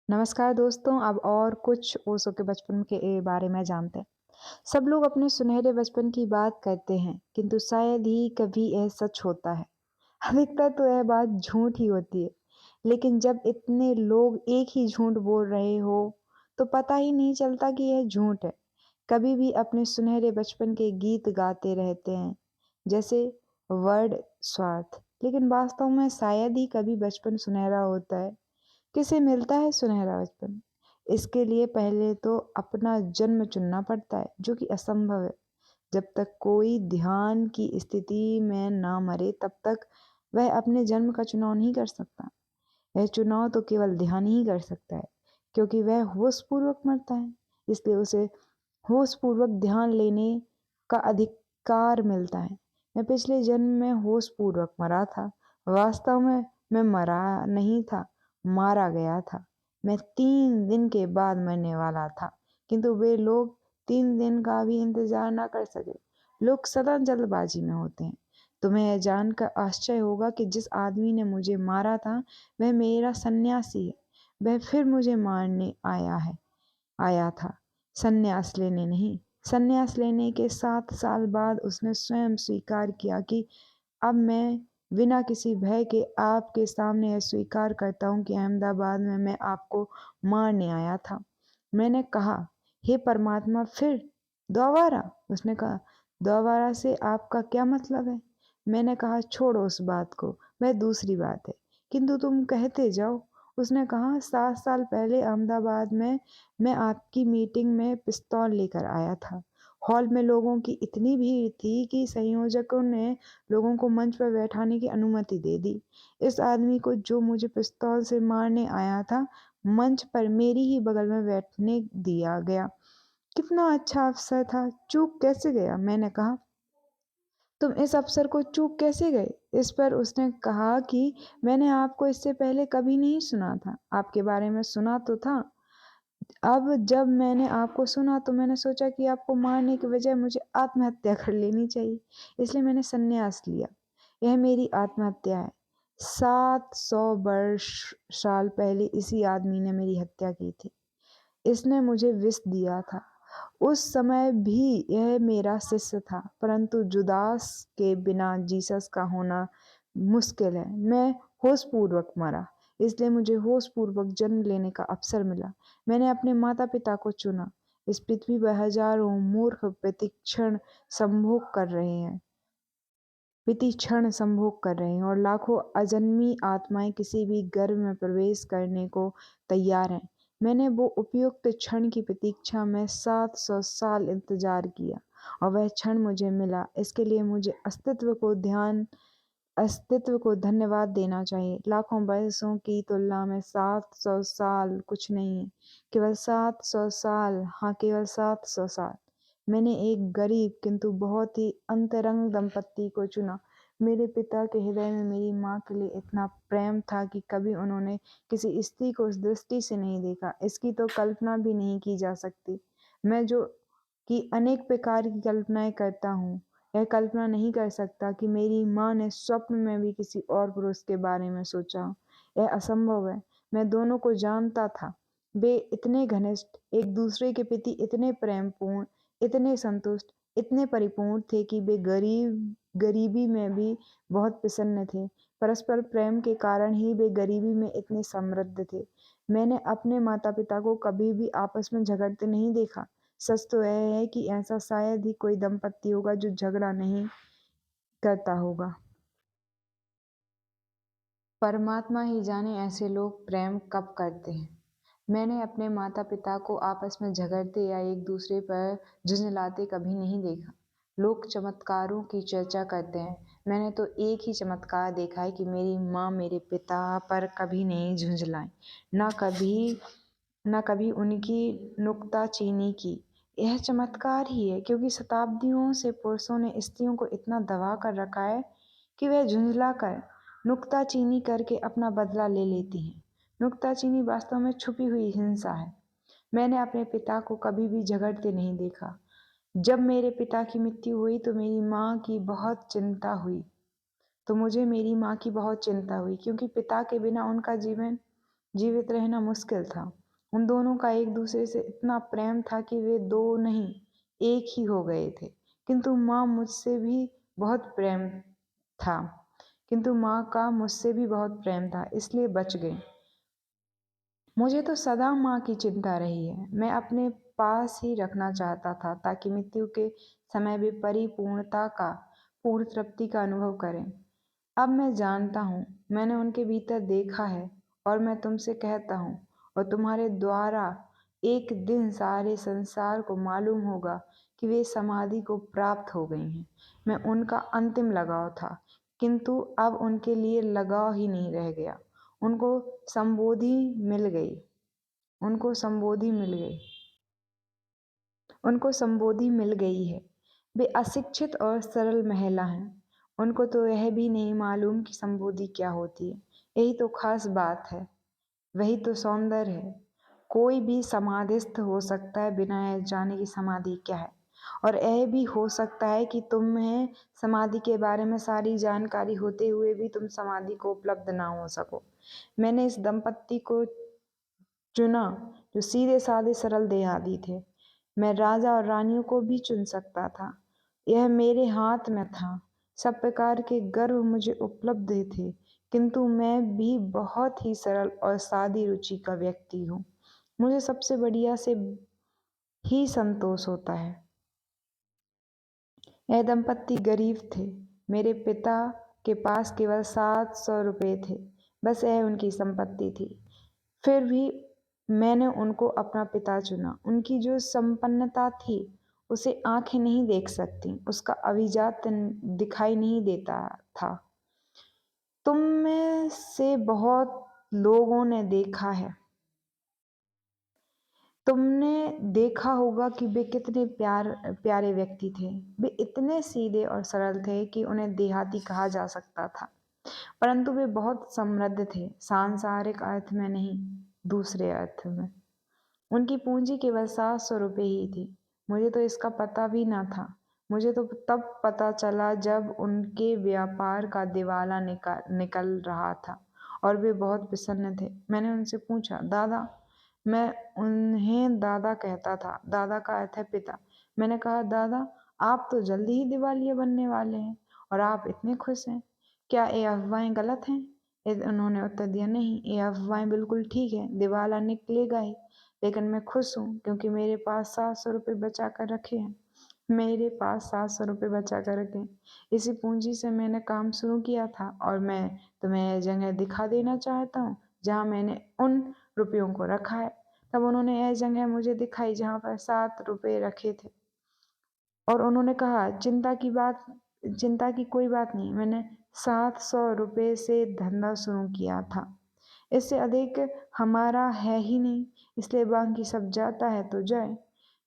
नमस्कार दोस्तों, अब और कुछ ओशो के बचपन के बारे में जानते हैं। सब लोग अपने सुनहरे बचपन की बात करते हैं, किंतु शायद ही कभी यह सच होता है। अधिकतर तो यह बात झूठ ही होती है। लेकिन जब इतने लोग एक ही झूठ बोल रहे हो, तो पता ही नहीं चलता कि यह झूठ है। कभी भी अपने सुनहरे बचपन के गीत गाते रहते हैं, जैसे वर्ड स्वार्थ, लेकिन वास्तव में शायद ही कभी बचपन सुनहरा होता है। किसे मिलता है सुनहरा बचपन? इसके लिए पहले तो अपना जन्म चुनना पड़ता है, जो कि असंभव है। जब तक कोई ध्यान की स्थिति में ना मरे, तब तक वह अपने जन्म का चुनाव नहीं कर सकता। यह चुनाव तो केवल ध्यान ही कर सकता है, क्योंकि वह होशपूर्वक मरता है। इसलिए उसे होशपूर्वक ध्यान लेने का अधिकार मिलता है। मैं पिछले जन्म में होशपूर्वक मरा था। वास्तव में मैं मरा नहीं था, मारा गया था। मैं 3 दिन के बाद मरने वाला था, किंतु वे लोग 3 दिन का भी इंतजार ना कर सके। लोग सदा जल्दबाजी में होते हैं। तुम्हें यह जानकर आश्चर्य होगा कि जिस आदमी ने मुझे मारा था, वह मेरा सन्यासी है। वह फिर मुझे मारने आया था, संन्यास लेने नहीं। संन्यास लेने के 7 साल बाद उसने स्वयं स्वीकार किया कि अब मैं बिना किसी भय के आपके सामने यह स्वीकार करता हूँ कि अहमदाबाद में मैं आपको मारने आया था। मैंने कहा, हे परमात्मा, फिर दोबारा? उसने कहा, दोबारा से आपका क्या मतलब है? मैंने कहा, छोड़ो उस बात को, वह दूसरी बात है, किंतु तुम कहते जाओ। उसने कहा, 7 साल पहले अहमदाबाद में मैं आपकी मीटिंग में पिस्तौल लेकर आया था। हॉल में लोगों की इतनी भीड़ थी कि संयोजकों ने लोगों को मंच पर बैठाने की अनुमति दे दी। इस आदमी को, जो मुझे पिस्तौल से मारने आया था, मंच पर मेरी ही बगल में बैठने दिया गया। कितना अच्छा अवसर था, चूक कैसे गया? मैंने कहा, तुम इस अवसर को चूक कैसे गए? इस पर उसने कहा कि मैंने आपको इससे पहले कभी नहीं सुना था। आपके बारे में सुना तो था। अब जब मैंने आपको सुना तो मैंने सोचा कि आपको मारने की बजाय मुझे आत्महत्या कर लेनी चाहिए। इसलिए मैंने संन्यास लिया। यह मेरी आत्महत्या है। 700 वर्ष साल पहले इसी आदमी ने मेरी हत्या की थी। इसने मुझे विष दिया था। उस समय भी यह मेरा शिष्य था, परंतु जुदास के बिना जीसस का होना मुश्किल है। मैं होशपूर्वक मरा, इसलिए मुझे होशपूर्वक जन्म लेने का अवसर मिला। मैंने अपने माता पिता को चुना। इस पृथ्वी पर हजारों मूर्ख प्रतिक्षण संभोग कर रहे हैं और लाखों अजन्मी आत्माएं किसी भी गर्भ में प्रवेश करने को तैयार हैं। मैंने वो उपयुक्त क्षण की प्रतीक्षा में 700 साल इंतजार किया, और वह क्षण मुझे मिला। इसके लिए मुझे अस्तित्व को धन्यवाद देना चाहिए। लाखों वर्षों की तुलना में 700 साल कुछ नहीं है। केवल 700 साल, हाँ, केवल 700 साल। मैंने एक गरीब किंतु बहुत ही अंतरंग दंपत्ति को चुना। मेरे पिता के हृदय में मेरी माँ के लिए इतना प्रेम था कि कभी उन्होंने किसी स्त्री को उस दृष्टि से नहीं देखा। इसकी तो कल्पना भी नहीं की जा सकती। मैं जो कि अनेक प्रकार की कल्पनाएं करता हूँ, यह कल्पना नहीं कर सकता कि मेरी माँ ने स्वप्न में भी किसी और पुरुष के बारे में सोचा हो। यह असंभव है। मैं दोनों को जानता था। वे इतने घनिष्ठ, एक दूसरे के प्रति इतने प्रेमपूर्ण, इतने संतुष्ट, इतने परिपूर्ण थे कि वे गरीबी में भी बहुत प्रसन्न थे। परस्पर प्रेम के कारण ही वे गरीबी में इतने समृद्ध थे। मैंने अपने माता पिता को कभी भी आपस में झगड़ते नहीं देखा। सच तो यह है कि ऐसा शायद ही कोई दंपत्ति होगा जो झगड़ा नहीं करता होगा। परमात्मा ही जाने ऐसे लोग प्रेम कब करते हैं। मैंने अपने माता पिता को आपस में झगड़ते या एक दूसरे पर झुंझलाते कभी नहीं देखा। लोग चमत्कारों की चर्चा करते हैं। मैंने तो एक ही चमत्कार देखा है कि मेरी माँ मेरे पिता पर कभी नहीं झुंझलाई, ना कभी उनकी नुक्ताचीनी की। यह चमत्कार ही है, क्योंकि शताब्दियों से पुरुषों ने स्त्रियों को इतना दबा कर रखा है कि वह झुंझला कर, नुक्ताचीनी करके अपना बदला ले लेती हैं। नुक्ताचीनी वास्तव में छुपी हुई हिंसा है। मैंने अपने पिता को कभी भी झगड़ते नहीं देखा। जब मेरे पिता की मृत्यु हुई तो मुझे मेरी माँ की बहुत चिंता हुई, क्योंकि पिता के बिना उनका जीवन जीवित रहना मुश्किल था। उन दोनों का एक दूसरे से इतना प्रेम था कि वे दो नहीं, एक ही हो गए थे। किंतु माँ मुझसे भी बहुत प्रेम था किंतु माँ का मुझसे भी बहुत प्रेम था, इसलिए बच गई। मुझे तो सदा माँ की चिंता रही है। मैं अपने पास ही रखना चाहता था ताकि मृत्यु के समय वे परिपूर्णता का, पूर्ण तृप्ति का अनुभव करें। अब मैं जानता हूँ, मैंने उनके भीतर देखा है और मैं तुमसे कहता हूँ और तुम्हारे द्वारा एक दिन सारे संसार को मालूम होगा कि वे समाधि को प्राप्त हो गई हैं। मैं उनका अंतिम लगाव था, किंतु अब उनके लिए लगाव ही नहीं रह गया। उनको संबोधि मिल गई उनको संबोधि मिल गई उनको संबोधि मिल गई है। वे अशिक्षित और सरल महिला हैं। उनको तो यह भी नहीं मालूम कि संबोधि क्या होती है। यही तो खास बात है, वही तो सौंदर्य है। कोई भी समाधिस्थ हो सकता है बिना यह जाने कि समाधि क्या है। और यह भी हो सकता है कि तुम्हें समाधि के बारे में सारी जानकारी होते हुए भी तुम समाधि को उपलब्ध ना हो सको। मैंने इस दंपत्ति को चुना जो सीधे साधे सरल देहाती थे। मैं राजा और रानियों को भी चुन सकता था। यह मेरे हाथ में था। सब प्रकार के गर्व मुझे उपलब्ध थे, किंतु मैं भी बहुत ही सरल और सादी रुचि का व्यक्ति हूँ। मुझे सबसे बढ़िया से ही संतोष होता है। यह दंपत्ति गरीब थे। मेरे पिता के पास केवल 700 रुपये थे। बस यह उनकी संपत्ति थी। फिर भी मैंने उनको अपना पिता चुना। उनकी जो संपन्नता थी उसे आंखें नहीं देख सकती, उसका अभिजात दिखाई नहीं देता था। तुम में से बहुत लोगों ने देखा है, तुमने देखा होगा कि वे कितने प्यारे व्यक्ति थे। वे इतने सीधे और सरल थे कि उन्हें देहाती कहा जा सकता था, परंतु वे बहुत समृद्ध थे, सांसारिक अर्थ में नहीं, दूसरे अर्थ में। उनकी पूंजी केवल 700 रुपये ही थी। मुझे तो इसका पता भी ना था। मुझे तो तब पता चला जब उनके व्यापार का दिवाला निकल रहा था और वे बहुत प्रसन्न थे। मैंने उनसे पूछा, दादा। मैं उन्हें दादा कहता था। दादा का अर्थ है पिता। मैंने कहा, दादा, आप तो जल्दी ही दिवालिया बनने वाले हैं और आप इतने खुश हैं। क्या ये अफवाहें गलत हैं? उन्होंने उत्तर दिया, नहीं, ये अफवाहें बिल्कुल ठीक है, दिवाला निकलेगा ही। लेकिन मैं खुश हूँ क्योंकि मेरे पास 700 रुपये बचा कर रखे हैं। इसी पूंजी से मैंने काम शुरू किया था और मैं तुम्हें यह जगह दिखा देना चाहता हूँ जहाँ मैंने उन रुपयों को रखा है। तब उन्होंने यह जगह मुझे दिखाई जहाँ पर 7 रुपये रखे थे और उन्होंने कहा, चिंता की कोई बात नहीं। मैंने 700 रुपये से धंधा शुरू किया था। इससे अधिक हमारा है ही नहीं, इसलिए बाकी सब जाता है तो जाए।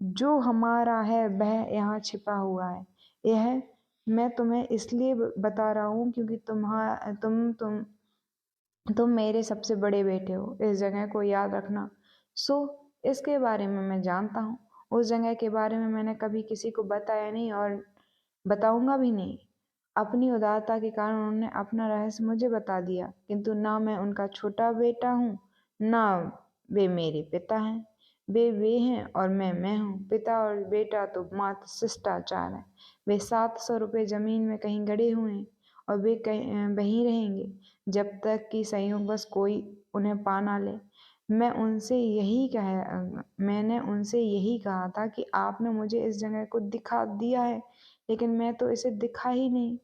जो हमारा है वह यहाँ छिपा हुआ है। यह मैं तुम्हें इसलिए बता रहा हूँ क्योंकि तुम मेरे सबसे बड़े बेटे हो। इस जगह को याद रखना। सो इसके बारे में मैं जानता हूँ। उस जगह के बारे में मैंने कभी किसी को बताया नहीं और बताऊंगा भी नहीं। अपनी उदारता के कारण उन्होंने अपना रहस्य मुझे बता दिया, किंतु ना मैं उनका छोटा बेटा हूँ, ना वे मेरे पिता हैं। वे हैं और मैं हूँ। पिता और बेटा तो मात्र शिष्टाचार है। वे 700 रुपये जमीन में कहीं गड़े हुए हैं और वे कहीं वहीं रहेंगे जब तक कि संयोगवश कोई उन्हें पा ना ले। मैंने उनसे यही कहा था कि आपने मुझे इस जगह को दिखा दिया है, लेकिन मैं तो इसे दिखा ही नहीं।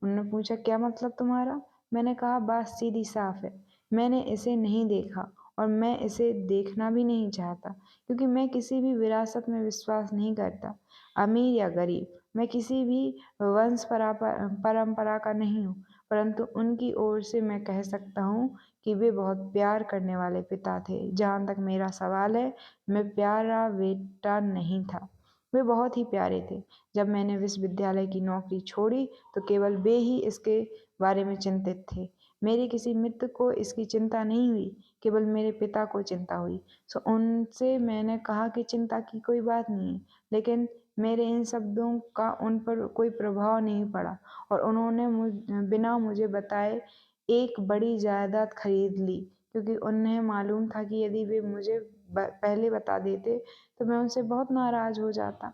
उन्होंने पूछा, क्या मतलब तुम्हारा? मैंने कहा, बात सीधी साफ है। मैंने इसे नहीं देखा और मैं इसे देखना भी नहीं चाहता, क्योंकि मैं किसी भी विरासत में विश्वास नहीं करता। अमीर या गरीब, मैं किसी भी परंपरा का नहीं हूँ, परंतु उनकी ओर से मैं कह सकता हूँ कि वे बहुत प्यार करने वाले पिता थे। जहाँ तक मेरा सवाल है, मैं प्यारा बेटा नहीं था। वे बहुत ही प्यारे थे। जब मैंने विश्वविद्यालय की नौकरी छोड़ी तो केवल वे ही इसके बारे में चिंतित थे। मेरे किसी मित्र को इसकी चिंता नहीं हुई, केवल मेरे पिता को चिंता हुई। सो उनसे मैंने कहा कि चिंता की कोई बात नहीं है, लेकिन मेरे इन शब्दों का उन पर कोई प्रभाव नहीं पड़ा और उन्होंने बिना मुझे बताए एक बड़ी जायदाद खरीद ली, क्योंकि उन्हें मालूम था कि यदि वे मुझे पहले बता देते तो मैं उनसे बहुत नाराज़ हो जाता।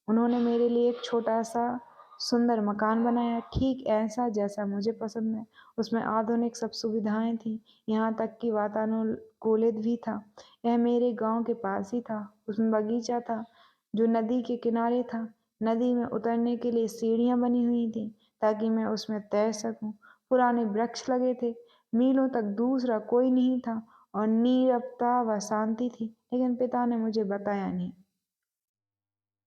उन्होंने मेरे लिए एक छोटा-सा सुंदर मकान बनाया, ठीक ऐसा जैसा मुझे पसंद है। उसमें आधुनिक सब सुविधाएँ थीं, यहाँ तक कि वातानुकूलित भी था। यह मेरे गाँव के पास ही था। उसमें बगीचा था, जो नदी के किनारे था। नदी में उतरने के लिए सीढ़ियाँ बनी हुई थीं, ताकि मैं उसमें तैर सकूँ। पुराने वृक्ष लगे थे, मीलों तक दूसरा कोई नहीं था और नीरवता व शांति थी। लेकिन पिता ने मुझे बताया नहीं।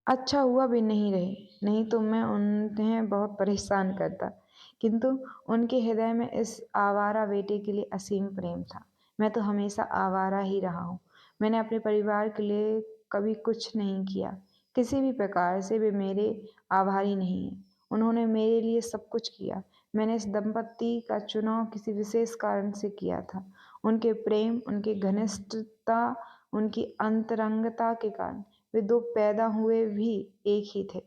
अच्छा हुआ वे नहीं रहे, नहीं तो मैं उन्हें बहुत परेशान करता। किंतु उनके हृदय में इस आवारा बेटे के लिए असीम प्रेम था। मैं तो हमेशा आवारा ही रहा हूँ। मैंने अपने परिवार के लिए कभी कुछ नहीं किया। किसी भी प्रकार से वे मेरे आभारी नहीं हैं। उन्होंने मेरे लिए सब कुछ किया। मैंने इस दंपत्ति का चुनाव किसी विशेष कारण से किया था। उनके प्रेम, उनकी घनिष्ठता, उनकी अंतरंगता के कारण। वे दो पैदा हुए भी एक ही थे।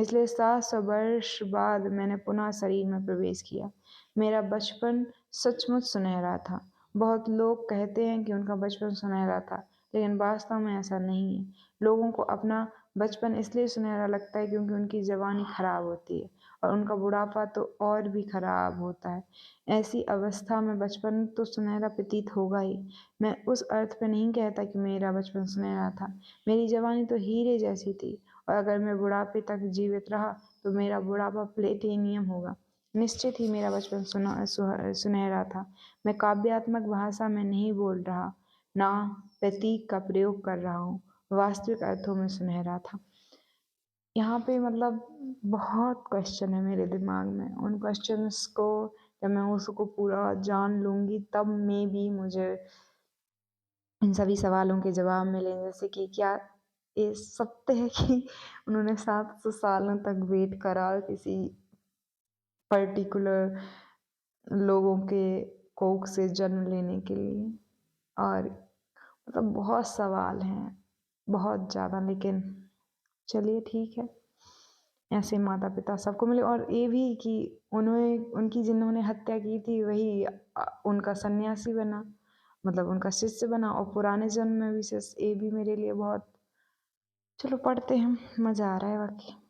इसलिए 700 वर्ष बाद मैंने पुनः शरीर में प्रवेश किया। मेरा बचपन सचमुच सुनहरा था। बहुत लोग कहते हैं कि उनका बचपन सुनहरा था, लेकिन वास्तव में ऐसा नहीं है। लोगों को अपना बचपन इसलिए सुनहरा लगता है क्योंकि उनकी जवानी खराब होती है और उनका बुढ़ापा तो और भी खराब होता है। ऐसी अवस्था में बचपन तो सुनहरा प्रतीत होगा ही। मैं उस अर्थ में नहीं कहता कि मेरा बचपन सुनहरा था। मेरी जवानी तो हीरे जैसी थी और अगर मैं बुढ़ापे तक जीवित रहा तो मेरा बुढ़ापा प्लेटिनियम होगा। निश्चित ही मेरा बचपन सुनहरा था। मैं काव्यात्मक भाषा में नहीं बोल रहा, ना प्रतीक का प्रयोग कर रहा हूँ। वास्तविक अर्थों में सुनहरा था। यहाँ पे मतलब बहुत क्वेश्चन है मेरे दिमाग में। उन क्वेश्चंस को जब मैं उसको पूरा जान लूँगी तब मे बी मुझे इन सभी सवालों के जवाब मिले। जैसे कि क्या ये सत्य है कि उन्होंने 700 सालों तक वेट करा किसी पर्टिकुलर लोगों के कोख से जन्म लेने के लिए? और मतलब बहुत सवाल हैं, बहुत ज़्यादा। लेकिन चलिए ठीक है, ऐसे माता-पिता सबको मिले। और ये भी कि उनकी जिन्होंने हत्या की थी वही उनका सन्यासी बना, मतलब उनका शिष्य बना और पुराने जन्म में भी शिष्य। ये भी मेरे लिए बहुत। चलो पढ़ते हैं, मज़ा आ रहा है वाक़ई।